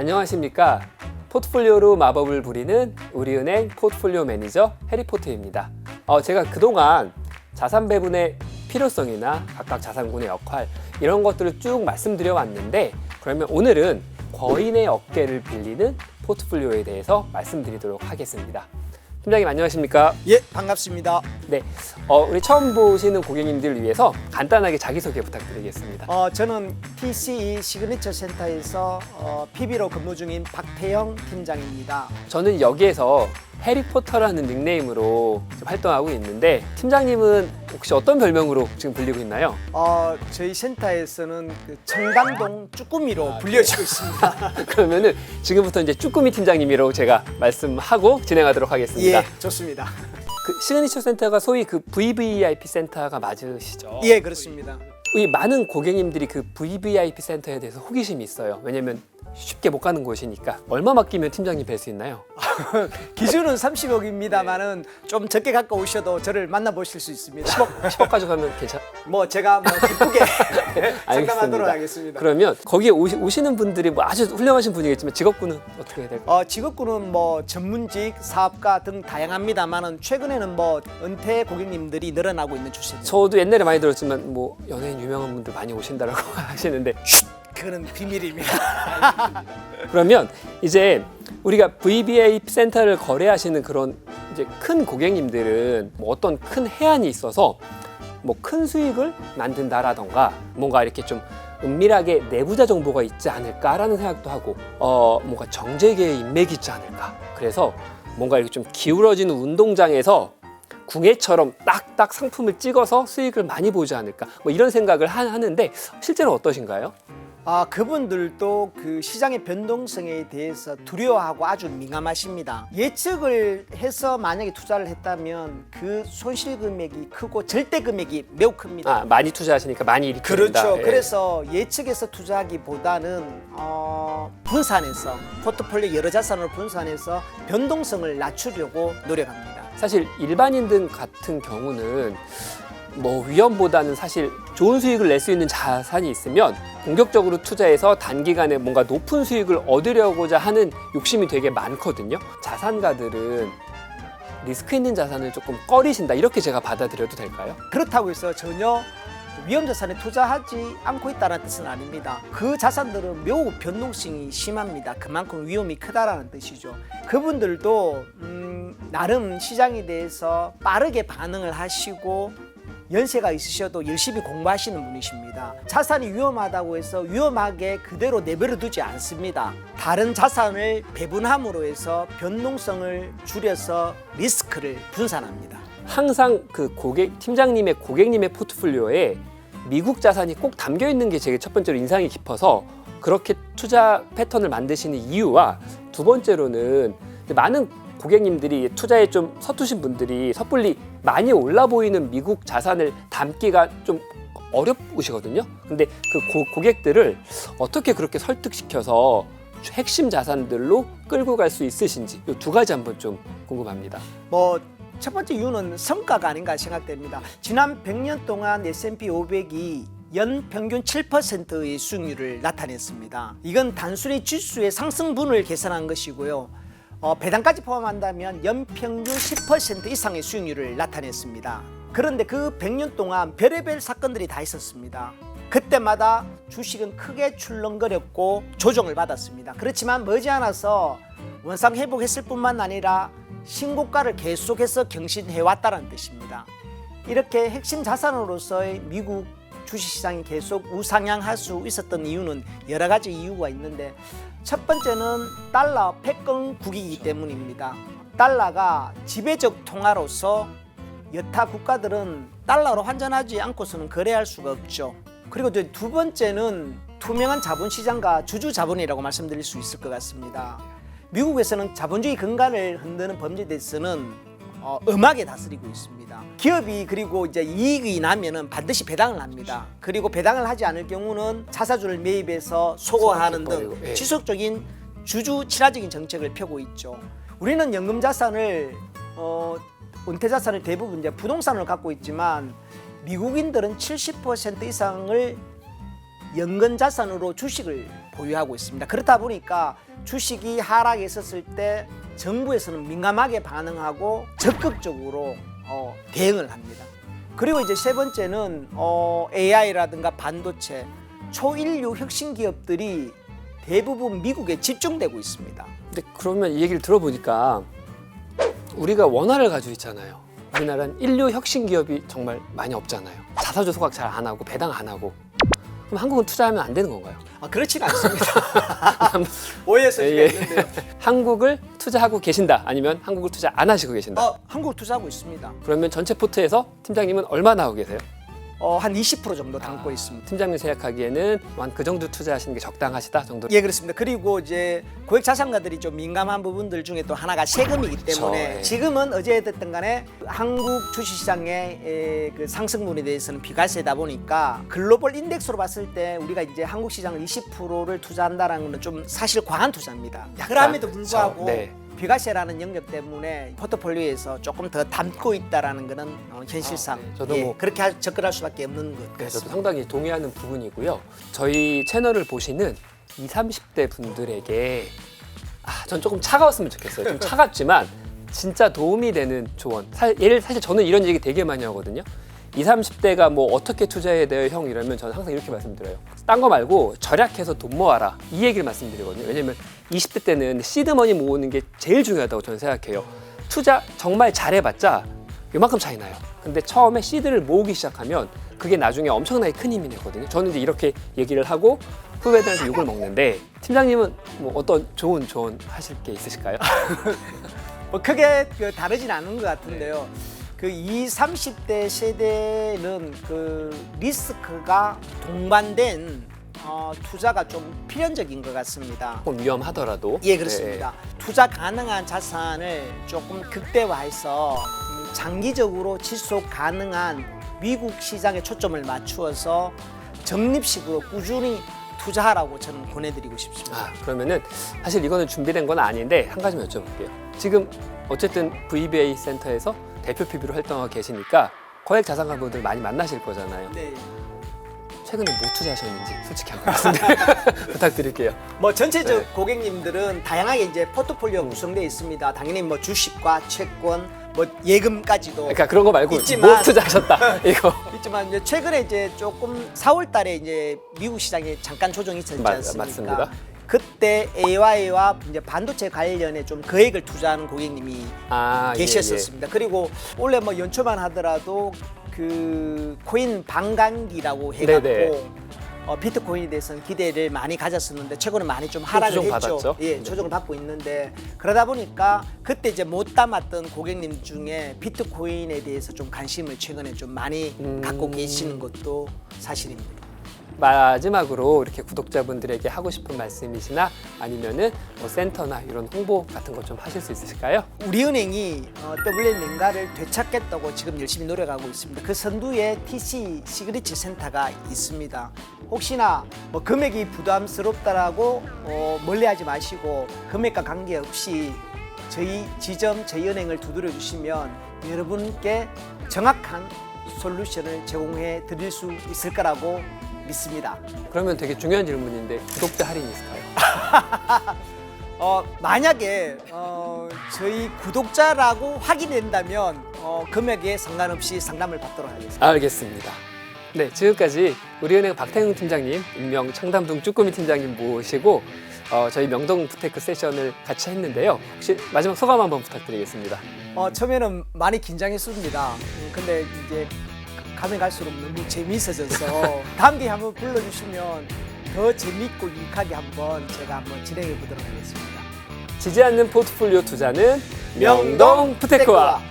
안녕하십니까. 포트폴리오로 마법을 부리는 우리은행 포트폴리오 매니저 해리포터입니다. 제가 그동안 자산 배분의 필요성이나 각각 자산군의 역할 이런 것들을 쭉 말씀드려 왔는데, 그러면 오늘은 거인의 어깨를 빌리는 포트폴리오에 대해서 말씀드리도록 하겠습니다. 팀장님 안녕하십니까? 예, 반갑습니다. 네, 우리 처음 보시는 고객님들을 위해서 간단하게 자기소개 부탁드리겠습니다. 저는 TCE 시그니처 센터에서 PB로 근무 중인 박태영 팀장입니다. 저는 여기에서 해리포터라는 닉네임으로 활동하고 있는데, 팀장님은 혹시 어떤 별명으로 지금 불리고 있나요? 저희 센터에서는 그 청담동 쭈꾸미로 불려지고 있습니다. 그러면은 지금부터 이제 쭈꾸미 팀장님이라고 제가 말씀하고 진행하도록 하겠습니다. 예, 좋습니다. 그 시그니처 센터가 소위 그 VVIP 센터가 맞으시죠? 예, 그렇습니다. 이 많은 고객님들이 그 VVIP 센터에 대해서 호기심이 있어요. 왜냐면 쉽게 못 가는 곳이니까. 얼마 맡기면 팀장님 뵐 수 있나요? 기준은 30억입니다만은 좀 적게 갖고 오셔도 저를 만나보실 수 있습니다. 10억 가져가면 괜찮? 제가 기쁘게 알겠습니다. 상담하도록 하겠습니다. 그러면 거기에 오시는 분들이 뭐 아주 훌륭하신 분이겠지만 직업군은 어떻게 해야 될까요? 직업군은 전문직, 사업가 등 다양합니다만은 최근에는 은퇴 고객님들이 늘어나고 있는 추세입니다. 저도 옛날에 많이 들었지만 뭐 연예인 유명한 분들 많이 오신다라고 하시는데 그거는 비밀입니다. 그러면 이제 우리가 VVIP 센터를 거래하시는 그런 이제 큰 고객님들은 뭐 어떤 큰 해안이 있어서 뭐 큰 수익을 만든다라던가 뭔가 이렇게 좀 은밀하게 내부자 정보가 있지 않을까라는 생각도 하고 뭔가 정재계의 인맥이 있지 않을까. 그래서 뭔가 이렇게 좀 기울어지는 운동장에서 궁예처럼 딱딱 상품을 찍어서 수익을 많이 보지 않을까, 뭐 이런 생각을 하는데 실제로 어떠신가요? 그분들도 그 시장의 변동성에 대해서 두려워하고 아주 민감하십니다. 예측을 해서 만약에 투자를 했다면 그 손실 금액이 크고 절대 금액이 매우 큽니다. 많이 투자하시니까 많이 일으켜야 된다. 그렇죠. 예. 그래서 예측해서 투자하기보다는 분산해서 포트폴리오 여러 자산으로 분산해서 변동성을 낮추려고 노력합니다. 사실 일반인들 같은 경우는 뭐 위험보다는 사실 좋은 수익을 낼 수 있는 자산이 있으면 공격적으로 투자해서 단기간에 뭔가 높은 수익을 얻으려고자 하는 욕심이 되게 많거든요. 자산가들은 리스크 있는 자산을 조금 꺼리신다, 이렇게 제가 받아들여도 될까요? 그렇다고 해서 전혀 위험 자산에 투자하지 않고 있다는 뜻은 아닙니다. 그 자산들은 매우 변동성이 심합니다. 그만큼 위험이 크다라는 뜻이죠. 그분들도 나름 시장에 대해서 빠르게 반응을 하시고 연세가 있으셔도 열심히 공부하시는 분이십니다. 자산이 위험하다고 해서 위험하게 그대로 내버려 두지 않습니다. 다른 자산을 배분함으로 해서 변동성을 줄여서 리스크를 분산합니다. 항상 그 팀장님의 고객님의 포트폴리오에 미국 자산이 꼭 담겨 있는 게 제게 첫 번째로 인상이 깊어서 그렇게 투자 패턴을 만드시는 이유와, 두 번째로는 많은 고객님들이 투자에 좀 서투신 분들이 섣불리 많이 올라 보이는 미국 자산을 담기가 좀 어렵으시거든요. 근데 그 고객들을 어떻게 그렇게 설득시켜서 핵심 자산들로 끌고 갈 수 있으신지, 이 두 가지 한번 좀 궁금합니다. 첫 번째 이유는 성과가 아닌가 생각됩니다. 지난 100년 동안 S&P 500이 연 평균 7%의 수익률을 나타냈습니다. 이건 단순히 지수의 상승분을 계산한 것이고요. 배당까지 포함한다면 연평균 10% 이상의 수익률을 나타냈습니다. 그런데 그 100년 동안 별의별 사건들이 다 있었습니다. 그때마다 주식은 크게 출렁거렸고 조정을 받았습니다. 그렇지만 머지않아서 원상 회복했을 뿐만 아니라 신고가를 계속해서 경신해왔다는 뜻입니다. 이렇게 핵심 자산으로서의 미국 주식시장이 계속 우상향할 수 있었던 이유는 여러 가지 이유가 있는데, 첫 번째는 달러 패권국이기 때문입니다. 달러가 지배적 통화로서 여타 국가들은 달러로 환전하지 않고서는 거래할 수가 없죠. 그리고 두 번째는 투명한 자본시장과 주주자본이라고 말씀드릴 수 있을 것 같습니다. 미국에서는 자본주의 근간을 흔드는 범죄에 대해서는 엄하게 다스리고 있습니다. 기업이 그리고 이제 이익이 나면은 반드시 배당을 합니다. 그리고 배당을 하지 않을 경우는 자사주를 매입해서 소거하는 등 지속적인 주주 친화적인 정책을 펴고 있죠. 우리는 연금 자산을 은퇴 자산을 대부분 이제 부동산을 갖고 있지만 미국인들은 70% 이상을 연금 자산으로 주식을 보유하고 있습니다. 그렇다 보니까 주식이 하락했었을 때 정부에서는 민감하게 반응하고 적극적으로 대응을 합니다. 그리고 이제 세 번째는 AI라든가 반도체, 초인류 혁신 기업들이 대부분 미국에 집중되고 있습니다. 근데 그러면 이 얘기를 들어보니까 우리가 원화를 가지고 있잖아요. 우리나라는 인류 혁신 기업이 정말 많이 없잖아요. 자사주 소각 잘 안 하고 배당 안 하고. 그럼 한국은 투자하면 안 되는 건가요? 그렇지는 않습니다. 오해해서 있는데요. 한국을 투자하고 계신다 아니면 한국을 투자 안 하시고 계신다? 한국 투자하고 있습니다. 그러면 전체 포트에서 팀장님은 얼마나 하고 계세요? 한 20% 정도 담고 있습니다. 팀장님 생각하기에는 한 그 정도 투자하시는 게 적당하시다 정도? 예, 그렇습니다. 그리고 이제 고액 자산가들이 좀 민감한 부분들 중에 또 하나가 세금이기 때문에 그렇죠. 지금은 어찌됐든 간에 한국 주식시장의 그 상승분에 대해서는 비과세다 보니까 글로벌 인덱스로 봤을 때 우리가 이제 한국 시장을 20%를 투자한다는 것은 좀 사실 과한 투자입니다. 그럼에도 불구하고 네. 비과세라는 영역 때문에 포트폴리오에서 조금 더 담고 있다라는 것은 현실상 네. 저도 그렇게 접근할 수밖에 없는 것 네, 같습니다. 저도 상당히 동의하는 부분이고요. 저희 채널을 보시는 20, 30대 분들에게 전 조금 차가웠으면 좋겠어요. 좀 차갑지만 진짜 도움이 되는 조언. 사실 저는 이런 얘기 되게 많이 하거든요. 20, 30대가 뭐 어떻게 투자해야 돼요 형 이러면 저는 항상 이렇게 말씀드려요. 딴 거 말고 절약해서 돈 모아라 이 얘기를 말씀드리거든요. 왜냐면 20대 때는 시드머니 모으는 게 제일 중요하다고 저는 생각해요. 투자 정말 잘해봤자 요만큼 차이 나요. 근데 처음에 시드를 모으기 시작하면 그게 나중에 엄청나게 큰 힘이 되거든요. 저는 이제 이렇게 얘기를 하고 후배들한테 욕을 먹는데 팀장님은 뭐 어떤 좋은 조언 하실 게 있으실까요? 뭐 크게 다르진 않은 것 같은데요. 그 20, 30대 세대는 그 리스크가 동반된 투자가 좀 필연적인 것 같습니다. 조금 위험하더라도. 예, 그렇습니다. 투자 가능한 자산을 조금 극대화해서 장기적으로 지속 가능한 미국 시장에 초점을 맞추어서 적립식으로 꾸준히 투자하라고 저는 권해드리고 싶습니다. 그러면은 사실 이거는 준비된 건 아닌데 한 가지만 여쭤볼게요. 지금 어쨌든 VBA 센터에서 대표 PB로 활동하고 계시니까 거액 자산가분들 많이 만나실 거잖아요. 네. 최근에 뭐 투자하셨는지 솔직히 한번 말씀 부탁드릴게요. 뭐 전체적 네. 고객님들은 다양하게 이제 포트폴리오 구성되어 있습니다. 당연히 뭐 주식과 채권, 뭐 예금까지도 그러니까 그런 거 말고 있지만 뭐 투자하셨다 이거. 있지만 이제 최근에 이제 조금 4월달에 이제 미국 시장에 잠깐 조정이 있었지 않습니까? 맞습니다. 그때 AI와 이제 반도체 관련에 좀 거액을 투자하는 고객님이 계셨었습니다. 그리고 원래 뭐 연초만 하더라도 그 코인 반감기라고 해갖고 네네. 비트코인에 대해서는 기대를 많이 가졌었는데 최근에 많이 좀 하락을 조정 했죠. 받았죠? 예, 조정을 받고 있는데 그러다 보니까 그때 이제 못 담았던 고객님 중에 비트코인에 대해서 좀 관심을 최근에 좀 많이 갖고 계시는 것도 사실입니다. 마지막으로 이렇게 구독자분들에게 하고 싶은 말씀이시나 아니면은 뭐 센터나 이런 홍보 같은 거 좀 하실 수 있으실까요? 우리은행이 WNen가를 되찾겠다고 지금 열심히 노력하고 있습니다. 그 선두에 TC 시그니처 센터가 있습니다. 혹시나 뭐 금액이 부담스럽다라고 멀리하지 마시고 금액과 관계없이 저희 지점, 저희 은행을 두드려 주시면 여러분께 정확한 솔루션을 제공해 드릴 수 있을 거라고 믿습니다. 그러면 되게 중요한 질문인데 구독자 할인 있을까요? 만약에 저희 구독자라고 확인된다면 금액에 상관없이 상담을 받도록 하겠습니다. 알겠습니다. 네, 지금까지 우리은행 박태웅 팀장님, 일명 청담동 쭈꾸미 팀장님 모시고 저희 명동 부테크 세션을 같이 했는데요. 혹시 마지막 소감 한번 부탁드리겠습니다. 처음에는 많이 긴장했습니다. 근데 이제 가면 갈수록 너무 재미있어져서 다음 기회에 한번 불러주시면 더 재밌고 유익하게 한번 제가 한번 진행해 보도록 하겠습니다. 지지 않는 포트폴리오 투자는 명동 부테크와